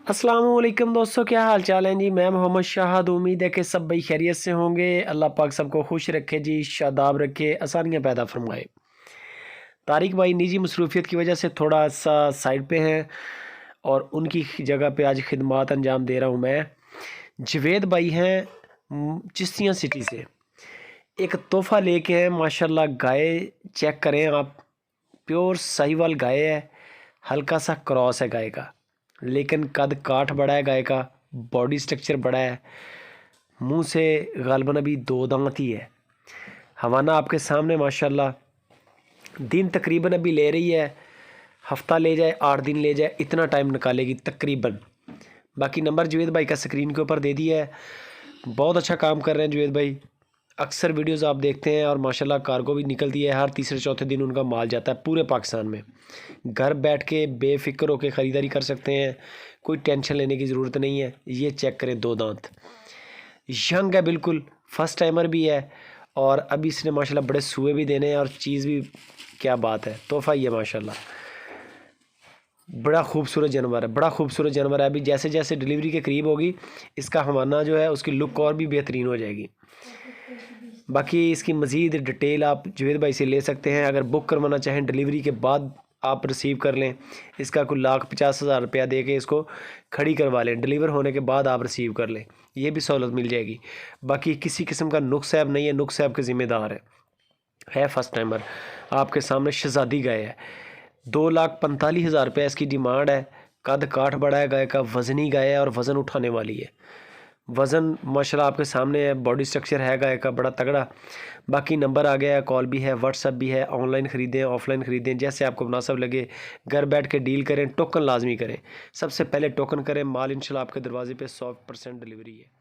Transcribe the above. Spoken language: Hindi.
अस्सलामुअलैकुम दोस्तों, क्या हाल चाल है जी। मैं मोहम्मद शाहद। उम्मीद है कि सब भाई खैरियत से होंगे। अल्लाह पाक सबको खुश रखे जी, शादाब रखे, आसानियाँ पैदा फरमाए। तारिक भाई निजी मसरूफियत की वजह से थोड़ा सा साइड पे हैं और उनकी जगह पे आज खिदमत अंजाम दे रहा हूँ मैं। जवेद भाई हैं चिश्तियाँ सिटी से। एक तोहफ़ा लेके हैं माशाल्लाह। गाय चेक करें आप, प्योर साहिवाल गाय है। हल्का सा क्रॉस है गाय का, लेकिन कद काठ बड़ा है गाय का। बॉडी स्ट्रक्चर बड़ा है। मुंह से गालबन अभी 2 दांत ही है। हवाना आपके सामने माशाल्लाह। दिन तकरीबन अभी ले रही है, हफ्ता ले जाए 8 दिन ले जाए, इतना टाइम निकालेगी तकरीबन। बाकी नंबर जवेद भाई का स्क्रीन के ऊपर दे दिया है। बहुत अच्छा काम कर रहे हैं जवेद भाई। अक्सर वीडियोस आप देखते हैं और माशाल्लाह कार्गो भी निकलती है। हर तीसरे चौथे दिन उनका माल जाता है पूरे पाकिस्तान में। घर बैठ के बेफिक्र होकर ख़रीदारी कर सकते हैं, कोई टेंशन लेने की ज़रूरत नहीं है। ये चेक करें, 2 दांत, यंग है बिल्कुल, फर्स्ट टाइमर भी है। और अभी इसने माशाल्लाह बड़े सूए भी देने हैं और चीज़ भी क्या बात है, तोहफ़ा ही है माशाल्लाह। बड़ा खूबसूरत जानवर है, बड़ा खूबसूरत जानवर है। अभी जैसे जैसे डिलीवरी के करीब होगी इसका हवाना जो है उसकी लुक और भी बेहतरीन हो जाएगी। बाकी इसकी मज़ीद डिटेल आप जवेद भाई से ले सकते हैं। अगर बुक करवाना चाहें डिलीवरी के बाद आप रिसीव कर लें, इसका कुल 1,50,000 रुपया दे के इसको खड़ी करवा लें, डिलीवर होने के बाद आप रिसीव कर लें, ये भी सहूलत मिल जाएगी। बाकी किसी किस्म का नुक्स ऐब नहीं है, नुक्स ऐब के ज़िम्मेदार है फर्स्ट टाइमर। आपके सामने शहज़ादी गाय है। 2,45,000 रुपये इसकी डिमांड है। कद काठ बड़ा है गाय का, वज़नी गाय है और वज़न उठाने वाली है। वज़न माशाल्लाह आपके सामने है। बॉडी स्ट्रक्चर है गाय का बड़ा तगड़ा। बाकी नंबर आ गया है, कॉल भी है, व्हाट्सअप भी है। ऑनलाइन ख़रीदें, ऑफलाइन ख़रीदें, जैसे आपको मुनासिब लगे। घर बैठ के डील करें, टोकन लाजमी करें। सबसे पहले टोकन करें, माल इंशाल्लाह आपके दरवाजे पे 100% डिलीवरी है।